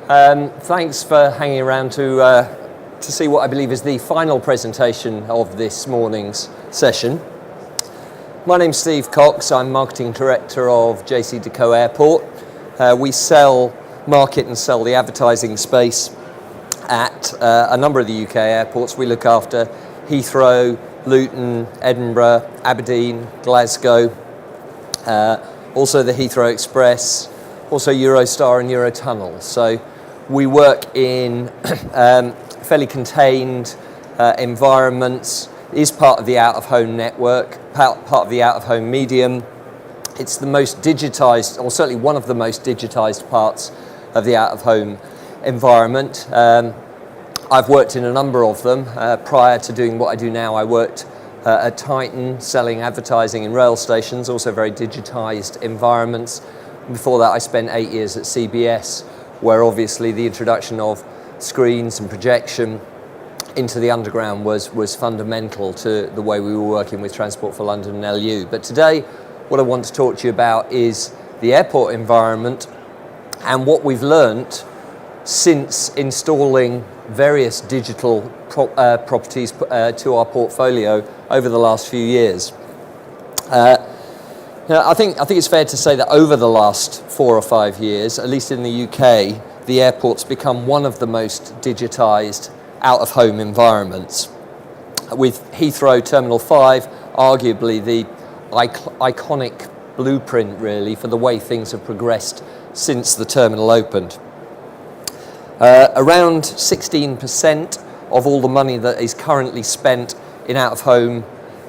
Thanks for hanging around to see what I believe is the final presentation of this morning's session. My name's Steve Cox. I'm Marketing Director of JCDecaux Airport. We market and sell the advertising space at a number of the UK airports. We look after Heathrow, Luton, Edinburgh, Aberdeen, Glasgow, also the Heathrow Express, also Eurostar and Eurotunnel. So we work in fairly contained environments, is part of the out-of-home network, part of the out-of-home medium. It's the most digitised, or certainly one of the most digitised parts of the out-of-home environment. I've worked in a number of them. Prior to doing what I do now, I worked at Titan, selling advertising in rail stations, also very digitised environments. Before that, I spent 8 years at CBS, where obviously the introduction of screens and projection into the underground was fundamental to the way we were working with Transport for London and LU. But today, what I want to talk to you about is the airport environment and what we've learnt since installing various digital properties to our portfolio over the last few years. I think it's fair to say that over the last 4 or 5 years, at least in the UK, the airport's become one of the most digitised out-of-home environments. With Heathrow Terminal 5, arguably the iconic blueprint really for the way things have progressed since the terminal opened. Around 16% of all the money that is currently spent in out-of-home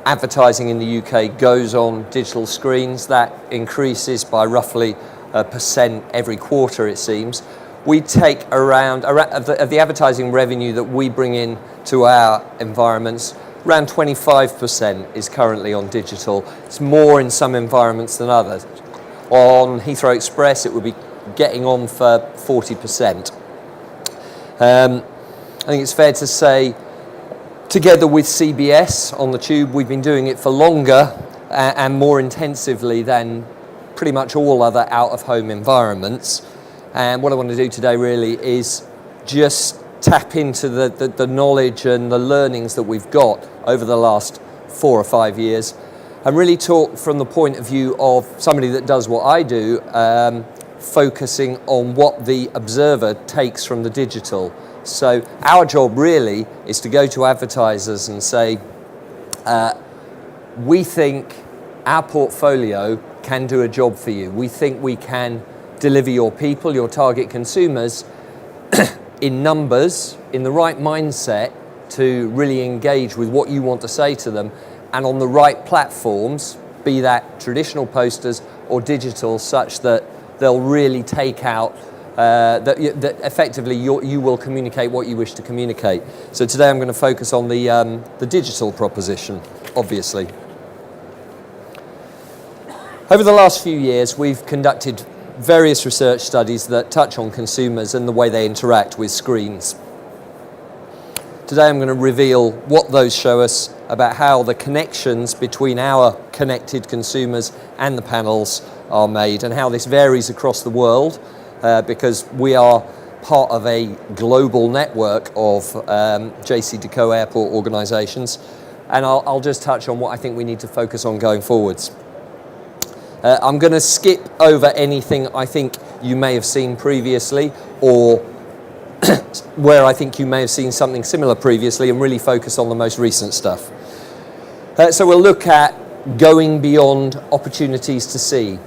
advertising in the UK goes on digital screens. That increases by roughly 1% every quarter, it seems. We take around of the advertising revenue that we bring in to our environments, around 25% is currently on digital. It's more in some environments than others. On Heathrow Express, it would be getting on for 40%. I think it's fair to say, together with CBS on the tube, we've been doing it for longer and more intensively than pretty much all other out-of-home environments. And what I want to do today really is just tap into the knowledge and the learnings that we've got over the last 4 or 5 years and really talk from the point of view of somebody that does what I do, focusing on what the observer takes from the digital. So our job really is to go to advertisers and say, we think our portfolio can do a job for you. We think we can deliver your people, your target consumers, in numbers, in the right mindset to really engage with what you want to say to them, and on the right platforms, be that traditional posters or digital, such that they'll really take out that effectively you will communicate what you wish to communicate. So today I'm going to focus on the digital proposition, obviously. Over the last few years, we've conducted various research studies that touch on consumers and the way they interact with screens. Today I'm going to reveal what those show us about how the connections between our connected consumers and the panels are made, and how this varies across the world because we are part of a global network of JCDecaux Airport organisations, and I'll just touch on what I think we need to focus on going forwards. I'm going to skip over anything I think you may have seen previously, or where I think you may have seen something similar previously, and really focus on the most recent stuff. So we'll look at going beyond opportunities to see.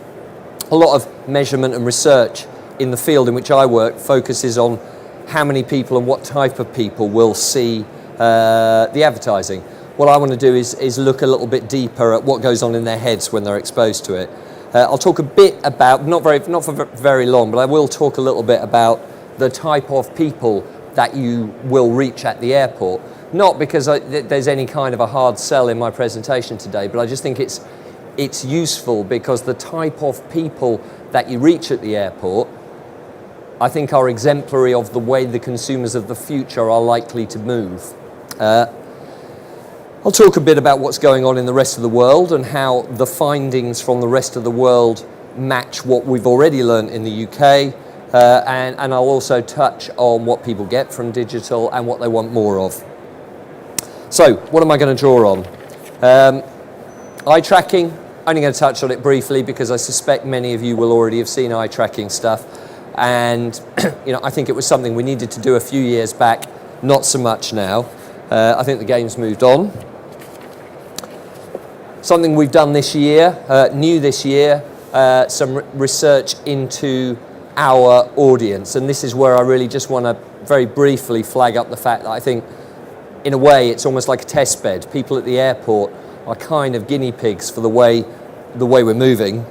A lot of measurement and research in the field in which I work focuses on how many people and what type of people will see the advertising. What I want to do is look a little bit deeper at what goes on in their heads when they're exposed to it. I'll talk a bit about, not for very long, but I will talk a little bit about the type of people that you will reach at the airport. Not because there's any kind of a hard sell in my presentation today, but I just think it's useful because the type of people that you reach at the airport, I think, are exemplary of the way the consumers of the future are likely to move. I'll talk a bit about what's going on in the rest of the world and how the findings from the rest of the world match what we've already learned in the UK. and I'll also touch on what people get from digital and what they want more of. So, what am I going to draw on? Eye tracking, only going to touch on it briefly because I suspect many of you will already have seen eye tracking stuff, and I think it was something we needed to do a few years back, not so much now. I think the game's moved on. Something we've done this year, new this year, some research into our audience, and this is where I really just want to very briefly flag up the fact that I think in a way it's almost like a test bed. People at the airport are kind of guinea pigs for the way we're moving,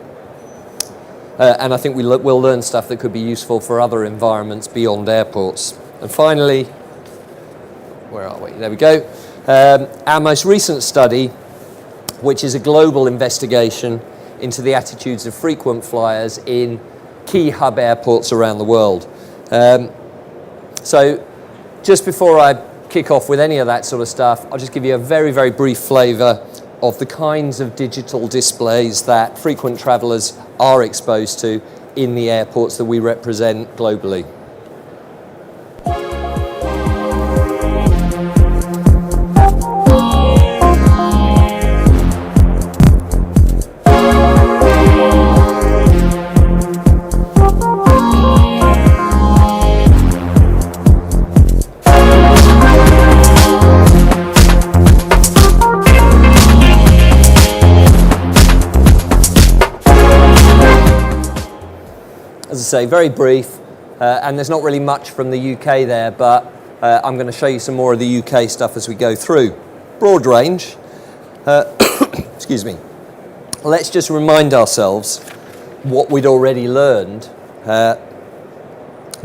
and I think we'll learn stuff that could be useful for other environments beyond airports. And finally, where are we? There we go. Our most recent study, which is a global investigation into the attitudes of frequent flyers in key hub airports around the world. So just before I kick off with any of that sort of stuff, I'll just give you a very, very brief flavour of the kinds of digital displays that frequent travellers are exposed to in the airports that we represent globally. As I say, very brief, and there's not really much from the UK there, but I'm going to show you some more of the UK stuff as we go through. Broad range. Excuse me. Let's just remind ourselves what we'd already learned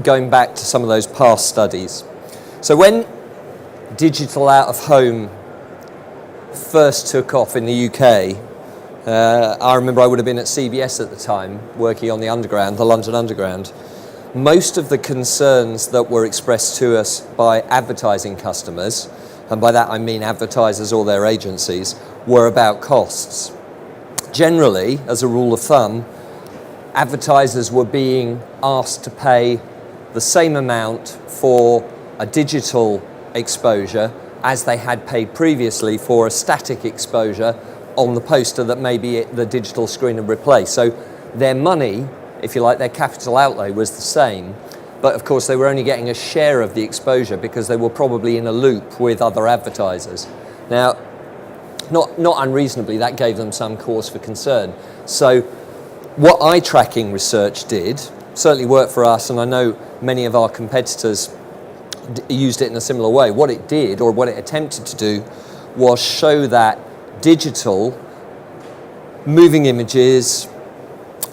going back to some of those past studies. So when digital out of home first took off in the UK, I remember I would have been at CBS at the time, working on the Underground, the London Underground. Most of the concerns that were expressed to us by advertising customers, and by that I mean advertisers or their agencies, were about costs. Generally, as a rule of thumb, advertisers were being asked to pay the same amount for a digital exposure as they had paid previously for a static exposure on the poster that maybe the digital screen had replaced. So their money, if you like, their capital outlay was the same, but of course they were only getting a share of the exposure because they were probably in a loop with other advertisers. Now, not unreasonably, that gave them some cause for concern. So what eye tracking research did, certainly worked for us, and I know many of our competitors used it in a similar way. What it did, or what it attempted to do, was show that digital, moving images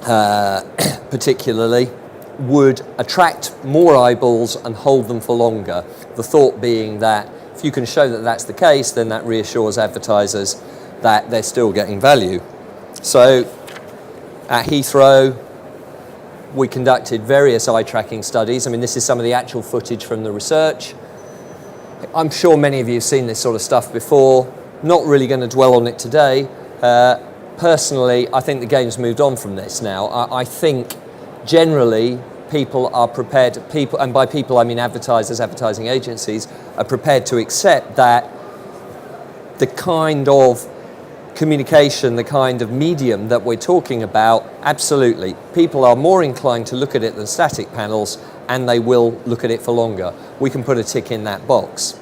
particularly, would attract more eyeballs and hold them for longer. The thought being that if you can show that that's the case, then that reassures advertisers that they're still getting value. So at Heathrow, we conducted various eye tracking studies. I mean, this is some of the actual footage from the research. I'm sure many of you have seen this sort of stuff before. Not really going to dwell on it today. Personally, I think the game's moved on from this now. I think generally people are prepared, and by people I mean advertisers, advertising agencies, are prepared to accept that the kind of communication, the kind of medium that we're talking about, absolutely. People are more inclined to look at it than static panels, and they will look at it for longer. We can put a tick in that box.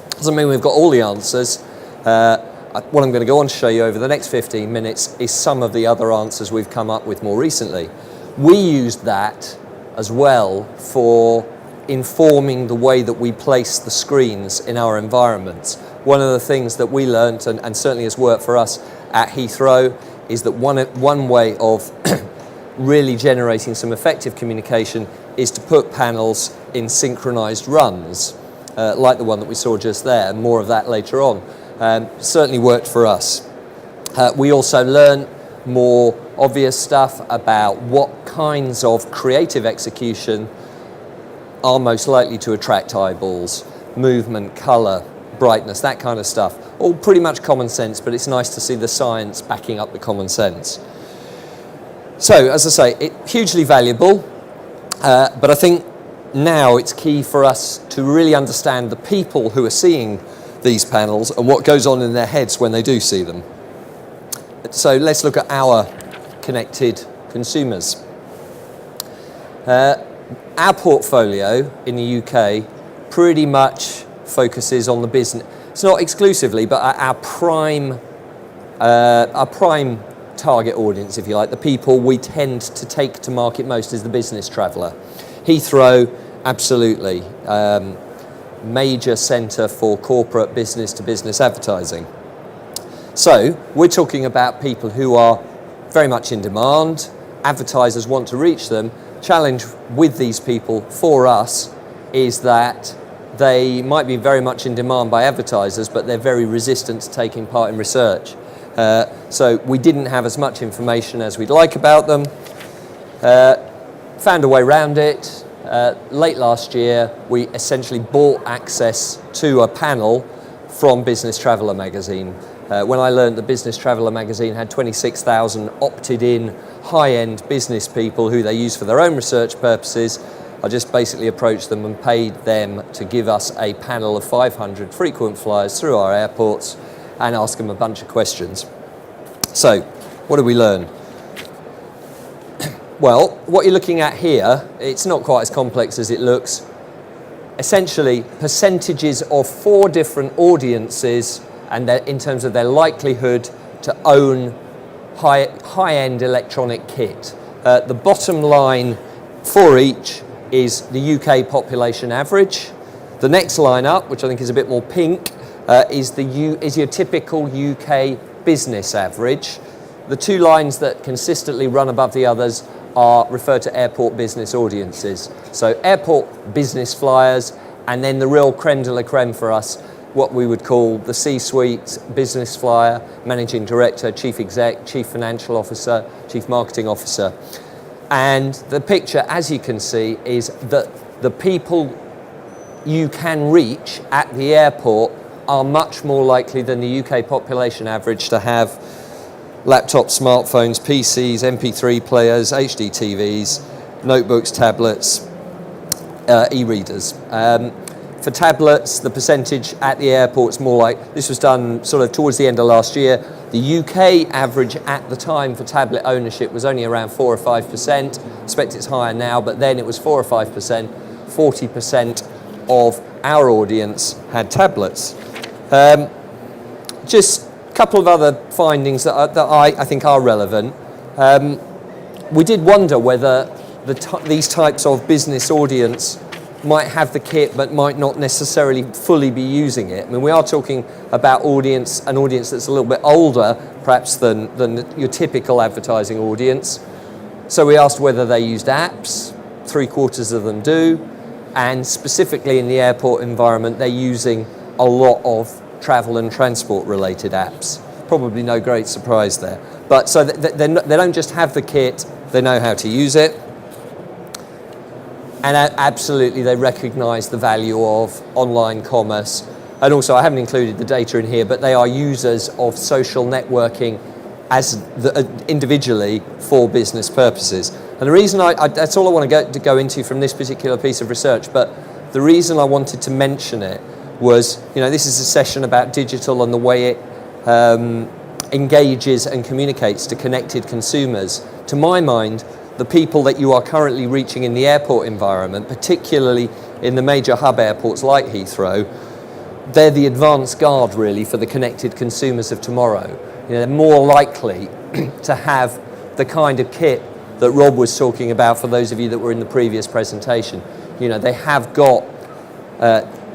Doesn't mean we've got all the answers. What I'm going to go on to show you over the next 15 minutes is some of the other answers we've come up with more recently. We used that as well for informing the way that we place the screens in our environments. One of the things that we learned, and certainly has worked for us at Heathrow, is that one way of really generating some effective communication is to put panels in synchronized runs, like the one that we saw just there, and more of that later on. Certainly worked for us. We also learned more obvious stuff about what kinds of creative execution are most likely to attract eyeballs. Movement, colour, brightness, that kind of stuff. All pretty much common sense, but it's nice to see the science backing up the common sense. So, as I say, it's hugely valuable. But I think now it's key for us to really understand the people who are seeing these panels and what goes on in their heads when they do see them. So let's look at our connected consumers. Our portfolio in the UK pretty much focuses on the business. It's not exclusively, but our prime target audience, if you like, the people we tend to take to market most is the business traveller. Heathrow, absolutely, major centre for corporate business-to-business advertising. So we're talking about people who are very much in demand. Advertisers want to reach them. Challenge with these people for us is that they might be very much in demand by advertisers, but they're very resistant to taking part in research. So we didn't have as much information as we'd like about them. Found a way around it. Late last year, we essentially bought access to a panel from Business Traveller magazine. When I learned that Business Traveller magazine had 26,000 opted-in, high-end business people who they use for their own research purposes, I just basically approached them and paid them to give us a panel of 500 frequent flyers through our airports and ask them a bunch of questions. So, what did we learn? Well, what you're looking at here, it's not quite as complex as it looks. Essentially, percentages of 4 different audiences and in terms of their likelihood to own high-end electronic kit. The bottom line for each is the UK population average. The next line up, which I think is a bit more pink, is your typical UK business average. The 2 lines that consistently run above the others refer to airport business audiences. So airport business flyers, and then the real creme de la creme for us, what we would call the C-suite business flyer, managing director, chief exec, chief financial officer, chief marketing officer. And the picture, as you can see, is that the people you can reach at the airport are much more likely than the UK population average to have laptops, smartphones, PCs, MP3 players, HD TVs, notebooks, tablets, e-readers. For tablets, the percentage at the airport is more like, this was done sort of towards the end of last year. The UK average at the time for tablet ownership was only around 4 or 5%. I expect it's higher now, but then it was 4 or 5%. 40% of our audience had tablets. Just a couple of other findings that I think are relevant. We did wonder whether these types of business audience might have the kit but might not necessarily fully be using it. I mean, we are talking about an audience that's a little bit older perhaps than your typical advertising audience. So we asked whether they used apps. 3/4 of them do, and specifically in the airport environment they're using a lot of travel and transport related apps. Probably no great surprise there. But so they don't just have the kit, they know how to use it. And absolutely, they recognise the value of online commerce. And also, I haven't included the data in here, but they are users of social networking as individually for business purposes. And the reason that's all I want to go into from this particular piece of research, but the reason I wanted to mention it was, this is a session about digital and the way it engages and communicates to connected consumers. To my mind, the people that you are currently reaching in the airport environment, particularly in the major hub airports like Heathrow, they're the advance guard really for the connected consumers of tomorrow. They're more likely to have the kind of kit that Rob was talking about for those of you that were in the previous presentation. They have got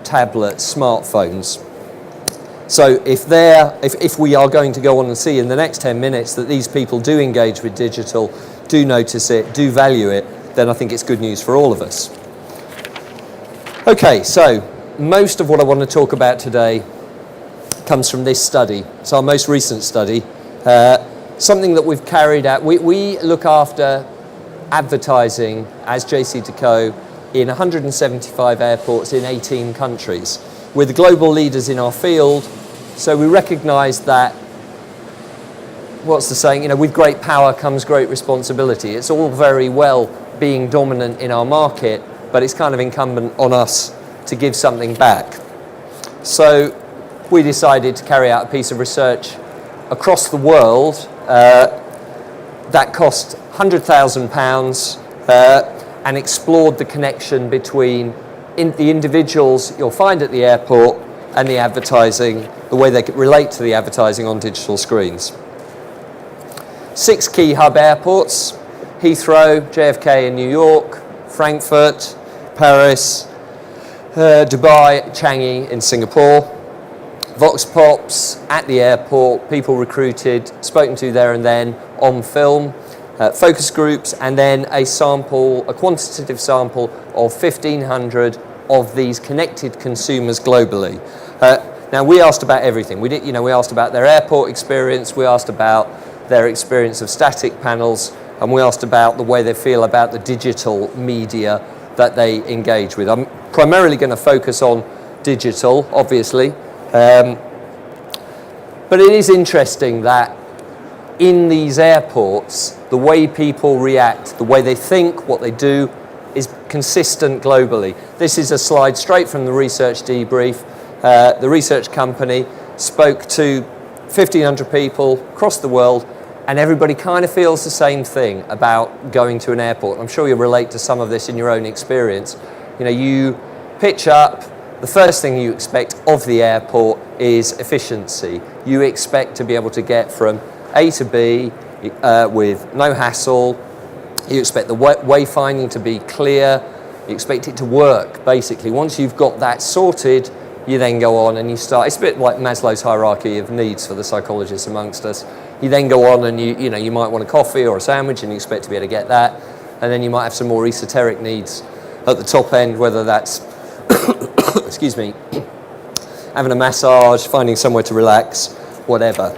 tablets, smartphones. So if we are going to go on and see in the next 10 minutes that these people do engage with digital, do notice it, do value it, then I think it's good news for all of us. Okay, so most of what I want to talk about today comes from this study. It's our most recent study, something that we've carried out. We look after advertising as JCDecaux in 175 airports in 18 countries. We're the global leaders in our field, so we recognise that, what's the saying, with great power comes great responsibility. It's all very well being dominant in our market, but it's kind of incumbent on us to give something back. So we decided to carry out a piece of research across the world that cost £100,000 and explored the connection between the individuals you'll find at the airport and the advertising, the way they relate to the advertising on digital screens. 6 key hub airports: Heathrow, JFK in New York, Frankfurt, Paris, Dubai, Changi in Singapore. Vox Pops at the airport, people recruited, spoken to there and then on film, focus groups, and then a quantitative sample of 1,500 of these connected consumers globally. Now we asked about everything. We asked about their airport experience, we asked about their experience of static panels, and we asked about the way they feel about the digital media that they engage with. I'm primarily going to focus on digital, obviously. But it is interesting that in these airports, the way people react, the way they think, what they do, is consistent globally. This is a slide straight from the research debrief. The research company spoke to 1,500 people across the world, and everybody kind of feels the same thing about going to an airport. I'm sure you'll relate to some of this in your own experience. You pitch up, the first thing you expect of the airport is efficiency. You expect to be able to get from A to B with no hassle. You expect the wayfinding to be clear. You expect it to work, basically. Once you've got that sorted, you then go on and you start. It's a bit like Maslow's hierarchy of needs for the psychologists amongst us. You then go on and you might want a coffee or a sandwich, and you expect to be able to get that. And then you might have some more esoteric needs at the top end, whether that's excuse me, having a massage, finding somewhere to relax, whatever.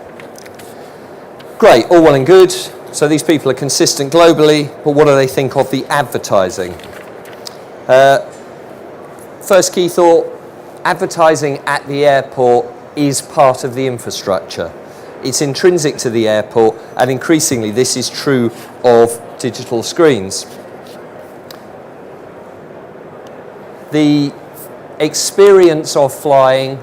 Great, all well and good. So these people are consistent globally, but what do they think of the advertising? First key thought, advertising at the airport is part of the infrastructure. It's intrinsic to the airport, and increasingly this is true of digital screens. The experience of flying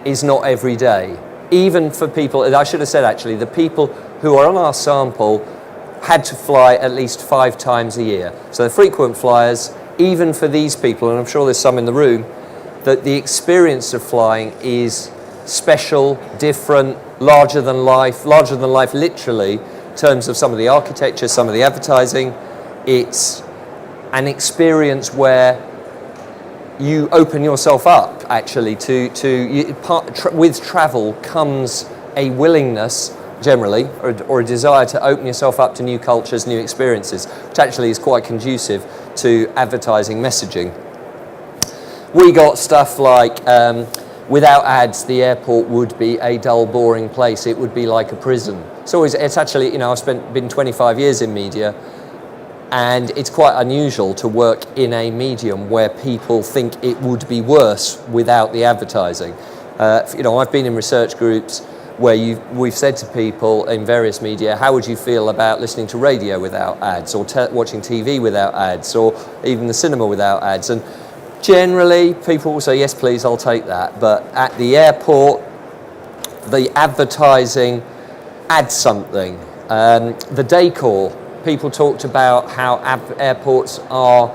is not every day. Even for people, I should have said actually, the people who are on our sample had to fly at least 5 times a year. So the frequent flyers, even for these people, and I'm sure there's some in the room, that the experience of flying is special, different, larger than life literally, in terms of some of the architecture, some of the advertising. It's an experience where you open yourself up, actually, with travel comes a willingness, generally, or a desire to open yourself up to new cultures, new experiences, which actually is quite conducive to advertising messaging. We got stuff like, without ads, the airport would be a dull, boring place. It would be like a prison. So it's actually, I've been 25 years in media, and it's quite unusual to work in a medium where people think it would be worse without the advertising. I've been in research groups where we've said to people in various media, how would you feel about listening to radio without ads, or watching TV without ads, or even the cinema without ads? And generally, people will say, yes, please, I'll take that. But at the airport, the advertising adds something. The decor, people talked about how airports are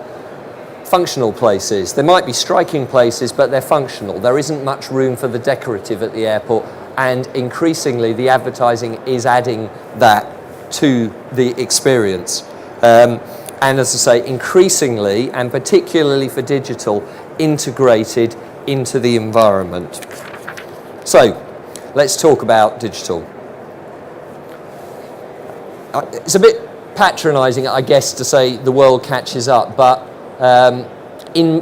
functional places. There might be striking places, but they're functional. There isn't much room for the decorative at the airport, and increasingly the advertising is adding that to the experience. And as I say, increasingly, and particularly for digital, integrated into the environment. So, let's talk about digital. It's a bit patronising, I guess, to say the world catches up, but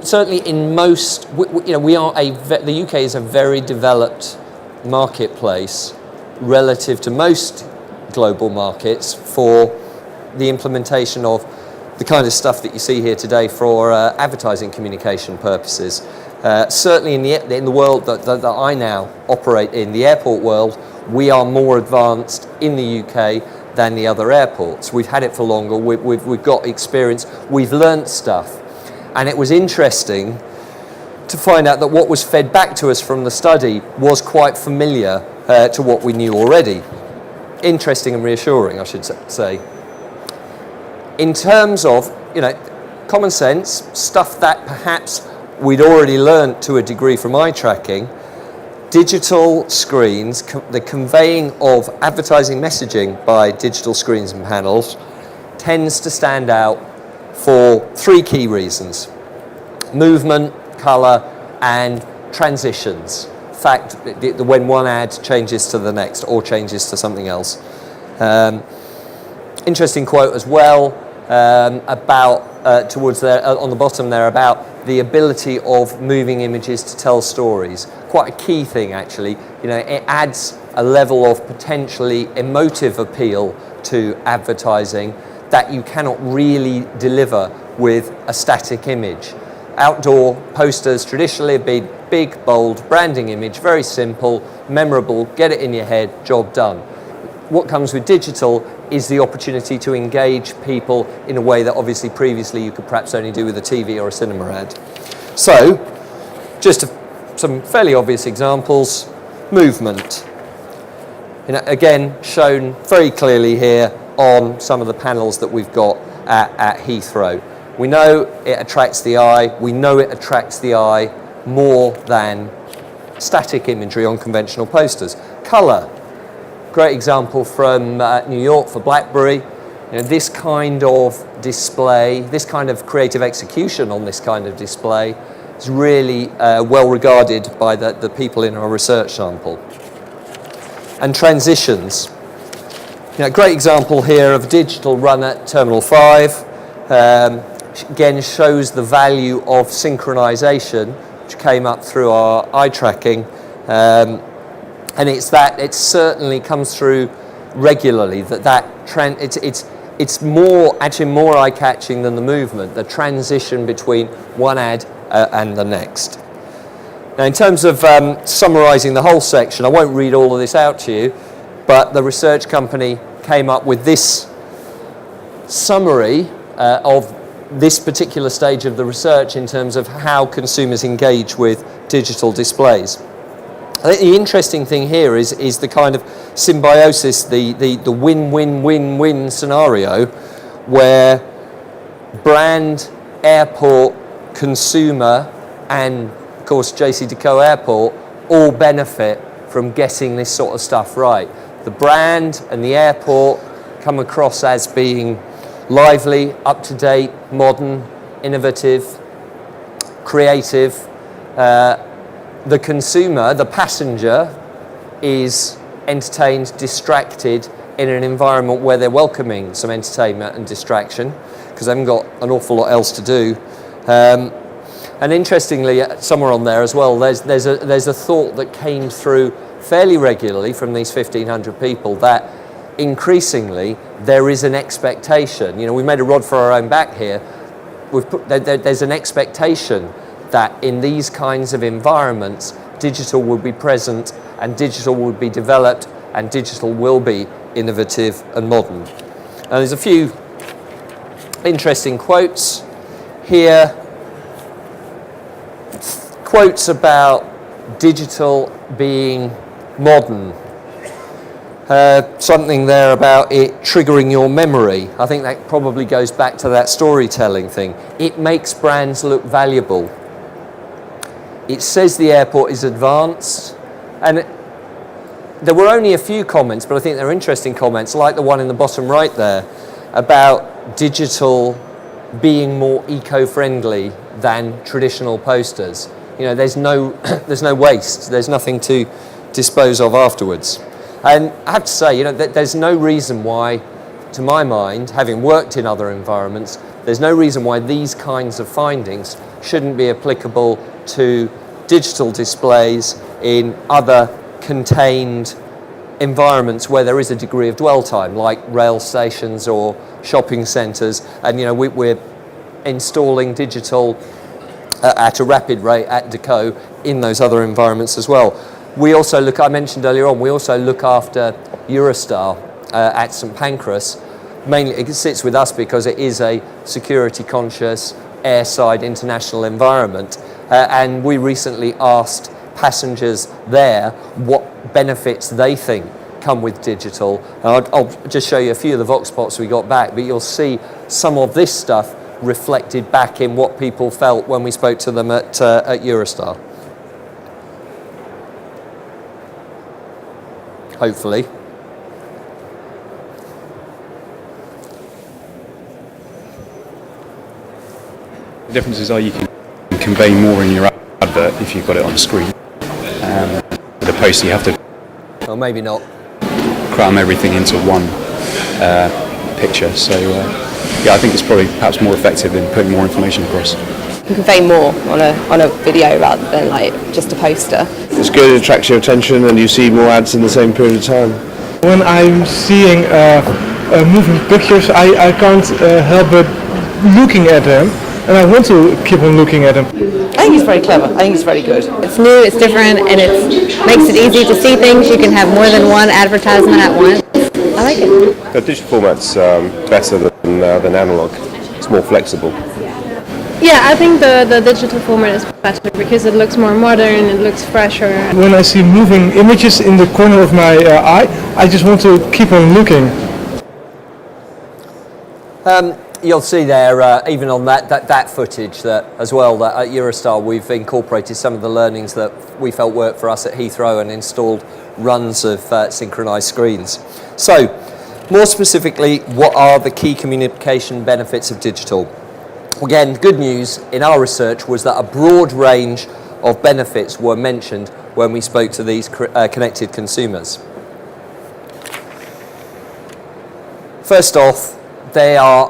certainly in most, the UK is a very developed marketplace relative to most global markets for the implementation of the kind of stuff that you see here today for advertising communication purposes. Certainly in the world that I now operate in, the airport world, we are more advanced in the UK than the other airports. We've had it for longer, we've got experience, we've learnt stuff. And it was interesting to find out that what was fed back to us from the study was quite familiar to what we knew already. Interesting and reassuring, I should say. In terms of, common sense, stuff that perhaps we'd already learnt to a degree from eye tracking, digital screens, the conveying of advertising messaging by digital screens and panels tends to stand out for three key reasons: movement, colour, and transitions. Fact, when one ad changes to the next or changes to something else. Interesting quote as well about towards there on the bottom there about the ability of moving images to tell stories. Quite a key thing, actually. It adds a level of potentially emotive appeal to advertising that you cannot really deliver with a static image. Outdoor posters traditionally have been big, bold branding image, very simple, memorable, get it in your head, job done. What comes with digital is the opportunity to engage people in a way that obviously previously you could perhaps only do with a TV or a cinema ad. So, just some fairly obvious examples. Movement. Again, shown very clearly here on some of the panels that we've got at Heathrow. We know it attracts the eye. We know it attracts the eye more than static imagery on conventional posters. Colour. Great example from New York for BlackBerry. This kind of display, this kind of creative execution on this kind of display is really well regarded by the people in our research sample. And transitions. Great example here of a digital run at Terminal 5. Again, shows the value of synchronization, which came up through our eye tracking. And it certainly comes through regularly that trend. It's actually more eye-catching than the movement, the transition between one ad and the next. Now, in terms of summarising the whole section, I won't read all of this out to you, but the research company came up with this summary of this particular stage of the research in terms of how consumers engage with digital displays. I think the interesting thing here is the kind of symbiosis, the win-win-win-win scenario where brand, airport, consumer, and of course JCDecaux Airport all benefit from getting this sort of stuff right. The brand and the airport come across as being lively, up-to-date, modern, innovative, creative. The consumer, the passenger, is entertained, distracted in an environment where they're welcoming some entertainment and distraction because they haven't got an awful lot else to do. And interestingly, somewhere on there as well, there's a thought that came through fairly regularly from these 1,500 people that increasingly there is an expectation. We've made a rod for our own back here. There's an expectation that in these kinds of environments, digital will be present and digital will be developed and digital will be innovative and modern. And there's a few interesting quotes here. Quotes about digital being modern. Something there about it triggering your memory. I think that probably goes back to that storytelling thing. It makes brands look valuable. It says the airport is advanced, and there were only a few comments, but I think they're interesting comments, like the one in the bottom right there, about digital being more eco-friendly than traditional posters. There's no waste, there's nothing to dispose of afterwards. And I have to say, there's no reason why, to my mind, having worked in other environments, there's no reason why these kinds of findings shouldn't be applicable to digital displays in other contained environments where there is a degree of dwell time, like rail stations or shopping centres. And we're installing digital at a rapid rate at Decaux in those other environments as well. We also I mentioned earlier on, we also look after Eurostar at St Pancras, mainly it sits with us because it is a security conscious airside international environment, and we recently asked passengers there what benefits they think come with digital. And I'll just show you a few of the Vox Pops we got back, but you'll see some of this stuff reflected back in what people felt when we spoke to them at Eurostar. Hopefully. The differences are you can convey more in your advert if you've got it on screen. With a poster you have to Well, maybe not. cram everything into one picture. So yeah, I think it's probably perhaps more effective in putting more information across. You convey more on a video rather than like just a poster. It's good, it attracts your attention and you see more ads in the same period of time. When I'm seeing moving pictures, I can't help but looking at them, and I want to keep on looking at them. I think it's very clever. I think it's very good. It's new, it's different, and it makes it easy to see things. You can have more than one advertisement at once. I like it. The digital format's better than analog. It's more flexible. Yeah, I think the digital format is better because it looks more modern, it looks fresher. When I see moving images in the corner of my eye, I just want to keep on looking. You'll see there, even on that footage, that as well, that at Eurostar we've incorporated some of the learnings that we felt worked for us at Heathrow and installed runs of synchronised screens. So, more specifically, what are the key communication benefits of digital? Again, good news in our research was that a broad range of benefits were mentioned when we spoke to these connected consumers. First off, they are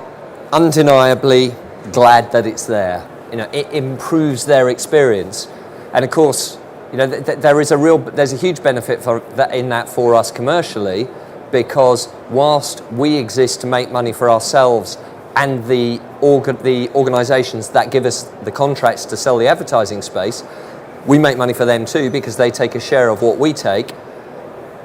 undeniably glad that it's there. You know, it improves their experience, and of course, you know, there's a huge benefit in that for us commercially, because whilst we exist to make money for ourselves and the organisations that give us the contracts to sell the advertising space, we make money for them too because they take a share of what we take.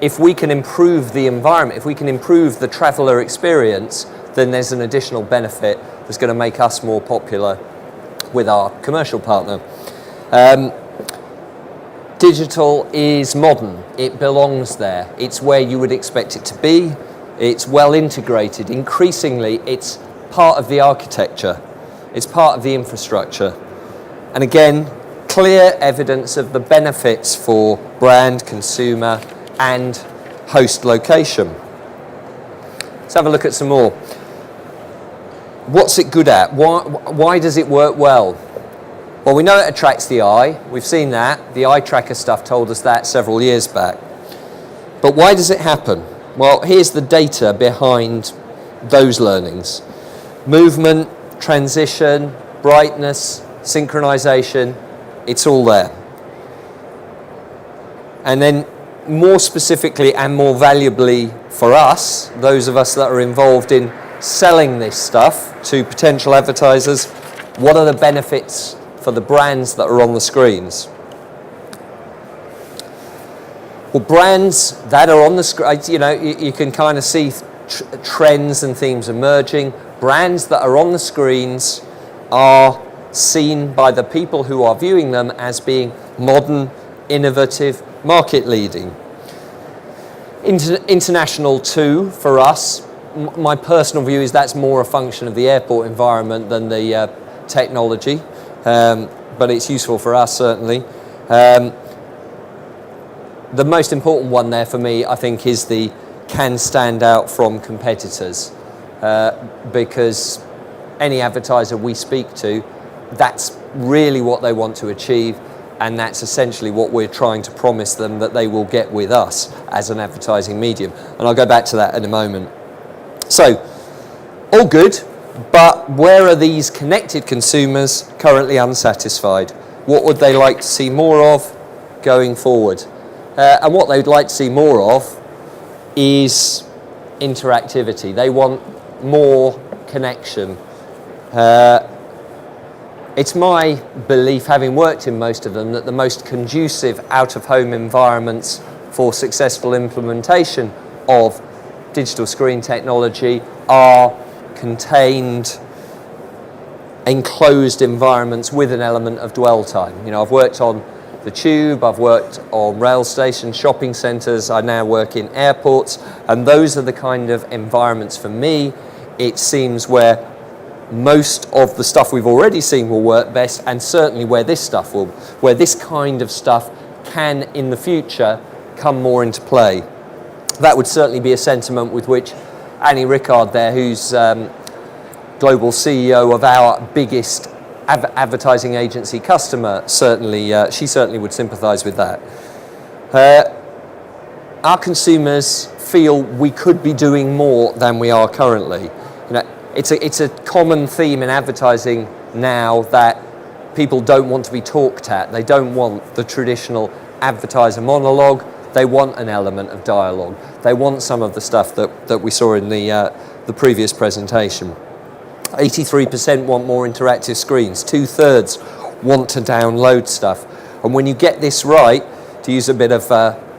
If we can improve the environment, if we can improve the traveller experience, then there's an additional benefit that's going to make us more popular with our commercial partner. Digital is modern. It belongs there. It's where you would expect it to be. It's well integrated. Increasingly, it's part of the architecture. It's part of the infrastructure. And again, clear evidence of the benefits for brand, consumer, and host location. Let's have a look at some more. What's it good at? Why does it work well? Well, we know it attracts the eye. We've seen that. The eye tracker stuff told us that several years back. But why does it happen? Well, here's the data behind those learnings. Movement, transition, brightness, synchronization, it's all there. And then more specifically and more valuably for us, those of us that are involved in selling this stuff to potential advertisers, what are the benefits for the brands that are on the screens? Well, brands that are on the screen, you know, you can kind of see trends and themes emerging. Brands that are on the screens are seen by the people who are viewing them as being modern, innovative, market leading. International too, for us, my personal view is that's more a function of the airport environment than the technology, but it's useful for us certainly. The most important one there for me, I think, is the can stand out from competitors, because any advertiser we speak to, that's really what they want to achieve, and that's essentially what we're trying to promise them that they will get with us as an advertising medium. And I'll go back to that in a moment. So, all good, but where are these connected consumers currently unsatisfied? What would they like to see more of going forward? And what they'd like to see more of is interactivity. They want more connection. It's my belief, having worked in most of them, that the most conducive out-of-home environments for successful implementation of digital screen technology are contained, enclosed environments with an element of dwell time. You know, I've worked on the tube, I've worked on rail stations, shopping centres, I now work in airports, and those are the kind of environments for me, it seems, where most of the stuff we've already seen will work best, and certainly where this kind of stuff can in the future come more into play. That would certainly be a sentiment with which Annie Rickard there, who's global CEO of our biggest advertising agency customer, she certainly would sympathise with that. Our consumers feel we could be doing more than we are currently. You know, it's a common theme in advertising now that people don't want to be talked at. They don't want the traditional advertiser monologue. They want an element of dialogue. They want some of the stuff that we saw in the previous presentation. 83% want more interactive screens. 2/3 want to download stuff. And when you get this right, to use a bit of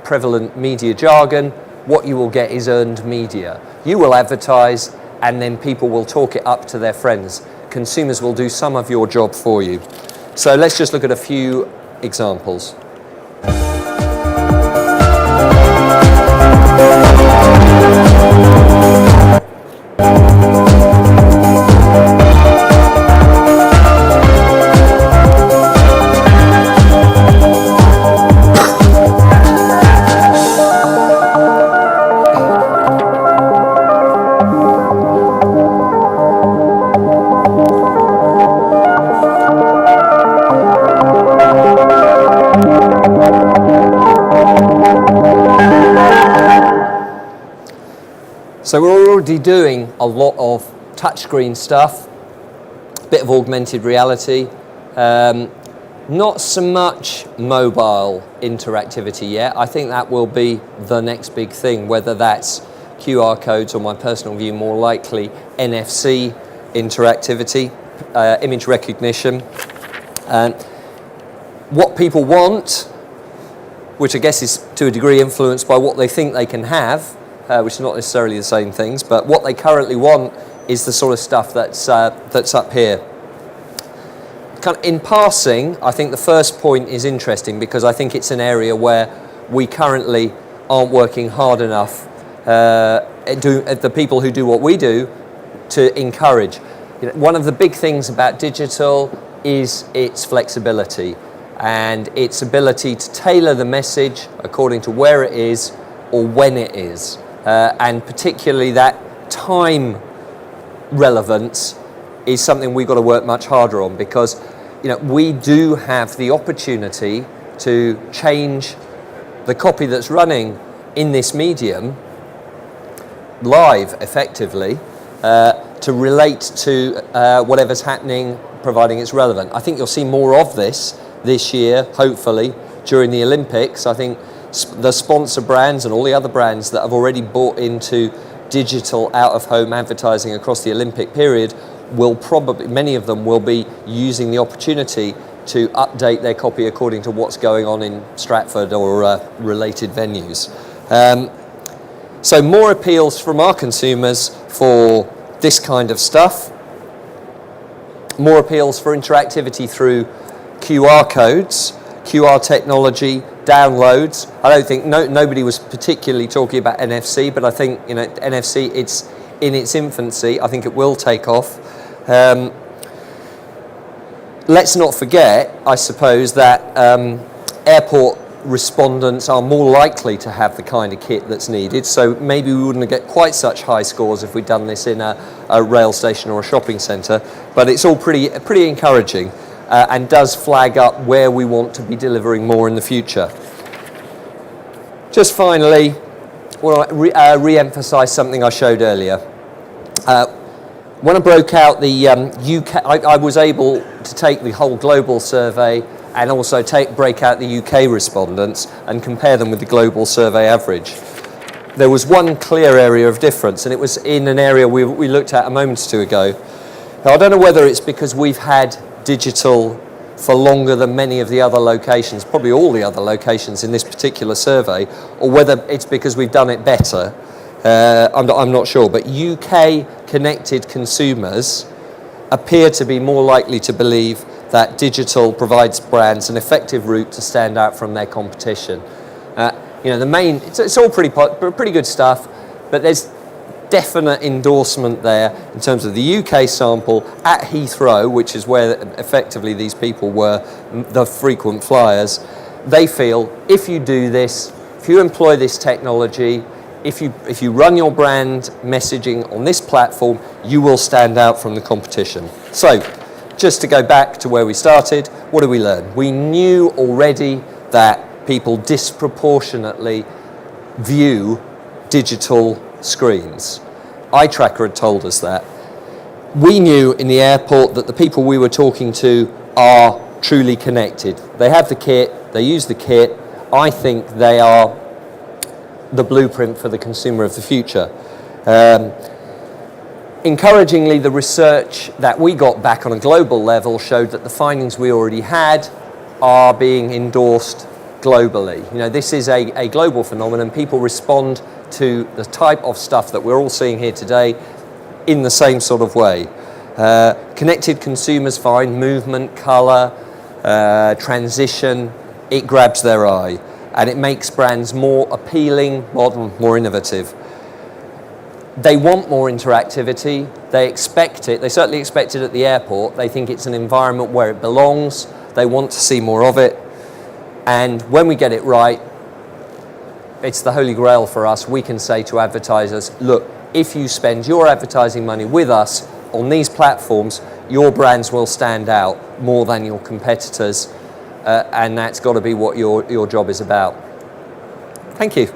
prevalent media jargon, what you will get is earned media. You will advertise and then people will talk it up to their friends. Consumers will do some of your job for you. So let's just look at a few examples. So we're already doing a lot of touchscreen stuff, a bit of augmented reality, not so much mobile interactivity yet. I think that will be the next big thing, whether that's QR codes or, my personal view, more likely NFC interactivity, image recognition. What people want, which I guess is to a degree influenced by what they think they can have, which is not necessarily the same things, but what they currently want is the sort of stuff that's up here. Kind of in passing, I think the first point is interesting because I think it's an area where we currently aren't working hard enough, the people who do what we do, to encourage. You know, one of the big things about digital is its flexibility and its ability to tailor the message according to where it is or when it is. And particularly that time relevance is something we've got to work much harder on, because you know, we do have the opportunity to change the copy that's running in this medium live effectively to relate to whatever's happening, providing it's relevant. I think you'll see more of this year, hopefully, during the Olympics. I think the sponsor brands and all the other brands that have already bought into digital out-of-home advertising across the Olympic period will probably, many of them will be using the opportunity to update their copy according to what's going on in Stratford or related venues. So more appeals from our consumers for this kind of stuff, more appeals for interactivity through QR codes, QR technology, downloads. I don't think nobody was particularly talking about NFC, but I think NFC, it's in its infancy. I think it will take off. Let's not forget, I suppose, that airport respondents are more likely to have the kind of kit that's needed. So maybe we wouldn't get quite such high scores if we'd done this in a rail station or a shopping centre. But it's all pretty encouraging. And does flag up where we want to be delivering more in the future. Just finally, I want to re-emphasise something I showed earlier. When I broke out the UK, I was able to take the whole global survey and also break out the UK respondents and compare them with the global survey average. There was one clear area of difference, and it was in an area we looked at a moment or two ago. Now, I don't know whether it's because we've had digital for longer than many of the other locations, probably all the other locations in this particular survey, or whether it's because we've done it better. I'm not sure, but UK connected consumers appear to be more likely to believe that digital provides brands an effective route to stand out from their competition. It's all pretty good stuff, but there's definite endorsement there in terms of the UK sample at Heathrow, which is where effectively these people were the frequent flyers. They feel if you do this, if you employ this technology, if you run your brand messaging on this platform, you will stand out from the competition. So, just to go back to where we started, what did we learn? We knew already that people disproportionately view digital screens. Eye Tracker had told us that. We knew in the airport that the people we were talking to are truly connected. They have the kit, they use the kit. I think they are the blueprint for the consumer of the future. Encouragingly, the research that we got back on a global level showed that the findings we already had are being endorsed globally. This is a global phenomenon. People respond to the type of stuff that we're all seeing here today in the same sort of way. Connected consumers find movement, color, transition, it grabs their eye, and it makes brands more appealing, modern, more innovative. They want more interactivity, they expect it, they certainly expect it at the airport, they think it's an environment where it belongs, they want to see more of it, and when we get it right, it's the holy grail for us. We can say to advertisers, look, if you spend your advertising money with us on these platforms, your brands will stand out more than your competitors, and that's got to be what your job is about. Thank you.